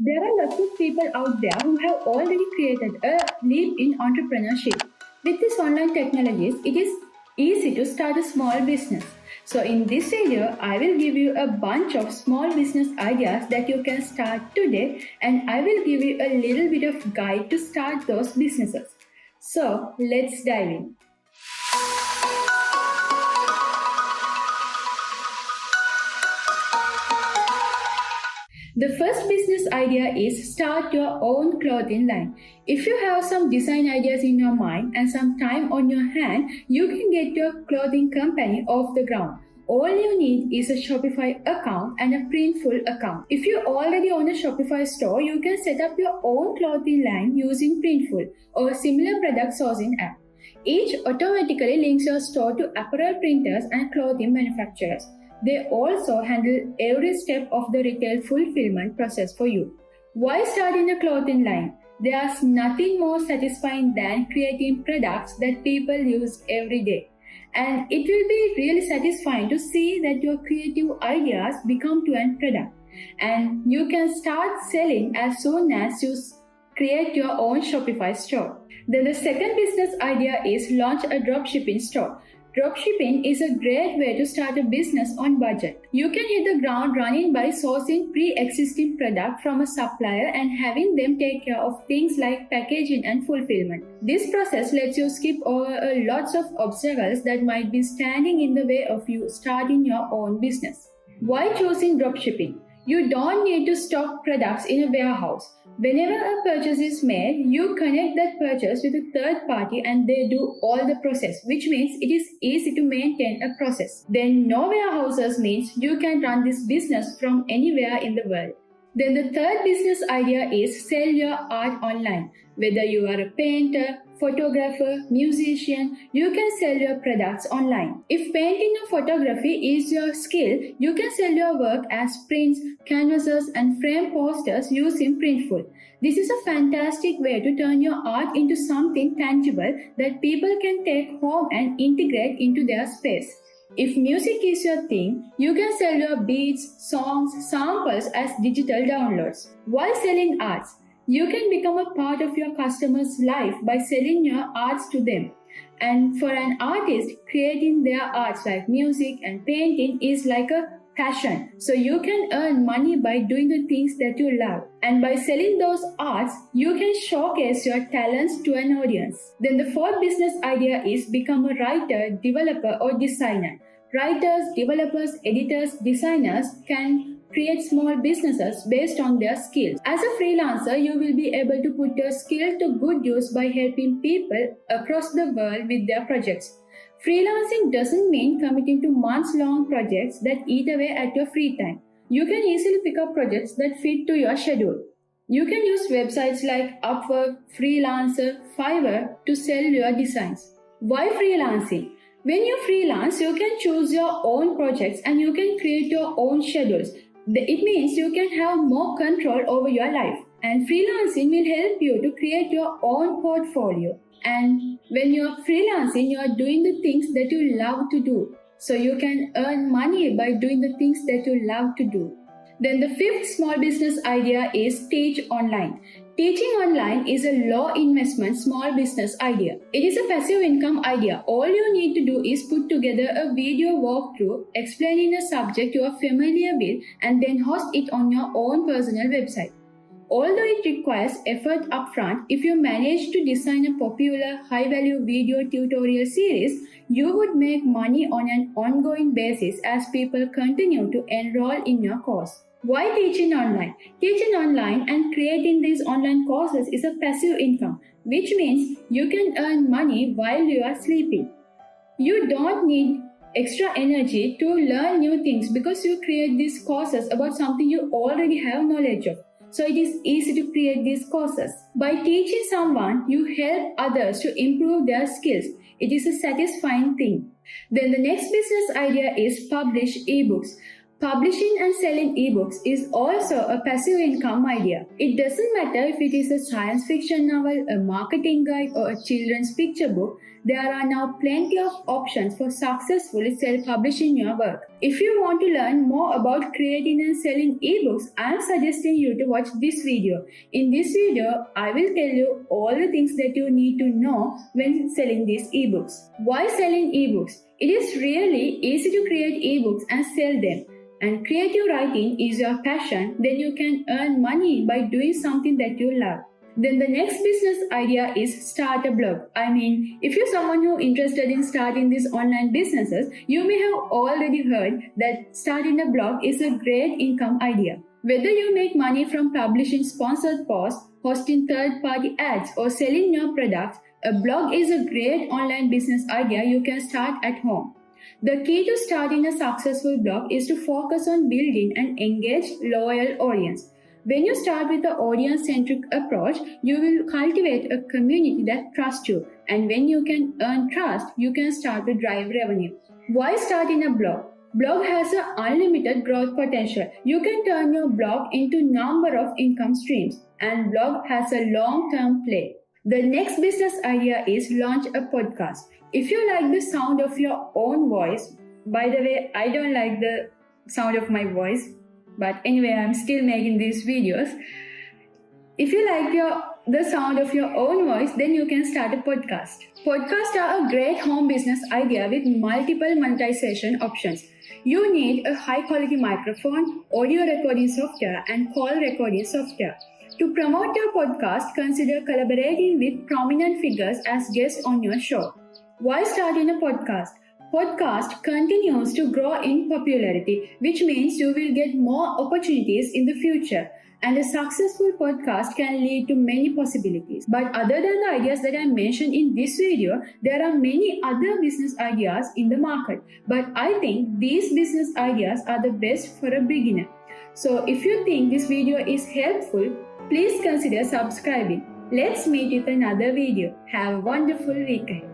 There are lots of people out there who have already created a leap in entrepreneurship. With these online technologies, it is easy to start a small business. So, in this video, I will give you a bunch of small business ideas that you can start today, and I will give you a little bit of guide to start those businesses. So, let's dive in. The first business idea is start your own clothing line. If you have some design ideas in your mind and some time on your hand, you can get your clothing company off the ground. All you need is a Shopify account and a Printful account. If you already own a Shopify store, you can set up your own clothing line using Printful or a similar product sourcing app. Each automatically links your store to apparel printers and clothing manufacturers. They also handle every step of the retail fulfillment process for you. Why start in a clothing line? There's nothing more satisfying than creating products that people use every day. And it will be really satisfying to see that your creative ideas become to an product. And you can start selling as soon as you create your own Shopify store. Then the second business idea is launch a dropshipping store. Dropshipping is a great way to start a business on budget. You can hit the ground running by sourcing pre-existing product from a supplier and having them take care of things like packaging and fulfillment. This process lets you skip over lots of obstacles that might be standing in the way of you starting your own business. Why choosing dropshipping? You don't need to stock products in a warehouse. Whenever a purchase is made, you connect that purchase with a third party and they do all the process, which means it is easy to maintain a process. Then no warehouses means you can run this business from anywhere in the world. Then the third business idea is sell your art online. Whether you are a painter, photographer, musician, you can sell your products online. If painting or photography is your skill, you can sell your work as prints, canvases, and frame posters using Printful. This is a fantastic way to turn your art into something tangible that people can take home and integrate into their space. If music is your thing, you can sell your beats, songs, samples as digital downloads. Why selling arts? You can become a part of your customer's life by selling your arts to them. And for an artist, creating their arts like music and painting is like a passion. So you can earn money by doing the things that you love. And by selling those arts, you can showcase your talents to an audience. Then the fourth business idea is become a writer, developer, or designer. Writers, developers, editors, designers can create small businesses based on their skills. As a freelancer, you will be able to put your skill to good use by helping people across the world with their projects. Freelancing doesn't mean committing to months-long projects that eat away at your free time. You can easily pick up projects that fit to your schedule. You can use websites like Upwork, Freelancer, Fiverr to sell your designs. Why freelancing? When you freelance, you can choose your own projects and you can create your own schedules. It means you can have more control over your life. And freelancing will help you to create your own portfolio. And when you're freelancing, you're doing the things that you love to do. So you can earn money by doing the things that you love to do. Then the fifth small business idea is teach online. Teaching online is a low investment small business idea. It is a passive income idea. All you need to do is put together a video walkthrough explaining a subject you are familiar with and then host it on your own personal website. Although it requires effort upfront, if you manage to design a popular high-value video tutorial series, you would make money on an ongoing basis as people continue to enroll in your course. Why teaching online? Teaching online and creating these online courses is a passive income, which means you can earn money while you are sleeping. You don't need extra energy to learn new things because you create these courses about something you already have knowledge of. So it is easy to create these courses. By teaching someone, you help others to improve their skills. It is a satisfying thing. Then the next business idea is publish ebooks. Publishing and selling ebooks is also a passive income idea. It doesn't matter if it is a science fiction novel, a marketing guide, or a children's picture book, there are now plenty of options for successfully self-publishing your work. If you want to learn more about creating and selling ebooks, I am suggesting you to watch this video. In this video, I will tell you all the things that you need to know when selling these ebooks. Why selling ebooks? It is really easy to create ebooks and sell them. And creative writing is your passion, then you can earn money by doing something that you love. Then the next business idea is start a blog. If you're someone who is interested in starting these online businesses, you may have already heard that starting a blog is a great income idea. Whether you make money from publishing sponsored posts, hosting third-party ads, or selling your products, a blog is a great online business idea you can start at home. The key to starting a successful blog is to focus on building an engaged, loyal audience. When you start with an audience-centric approach, you will cultivate a community that trusts you. And when you can earn trust, you can start to drive revenue. Why starting a blog? Blog has an unlimited growth potential. You can turn your blog into a number of income streams. And blog has a long-term play. The next business idea is launch a podcast. If you like the sound of your own voice, by the way, I don't like the sound of my voice, but anyway, I'm still making these videos. If you like the sound of your own voice, then you can start a podcast. Podcasts are a great home business idea with multiple monetization options. You need a high-quality microphone, audio recording software, and call recording software. To promote your podcast, consider collaborating with prominent figures as guests on your show. Why starting a podcast? Podcast continues to grow in popularity, which means you will get more opportunities in the future. And a successful podcast can lead to many possibilities. But other than the ideas that I mentioned in this video, there are many other business ideas in the market. But I think these business ideas are the best for a beginner. So if you think this video is helpful, please consider subscribing. Let's meet with another video. Have a wonderful weekend.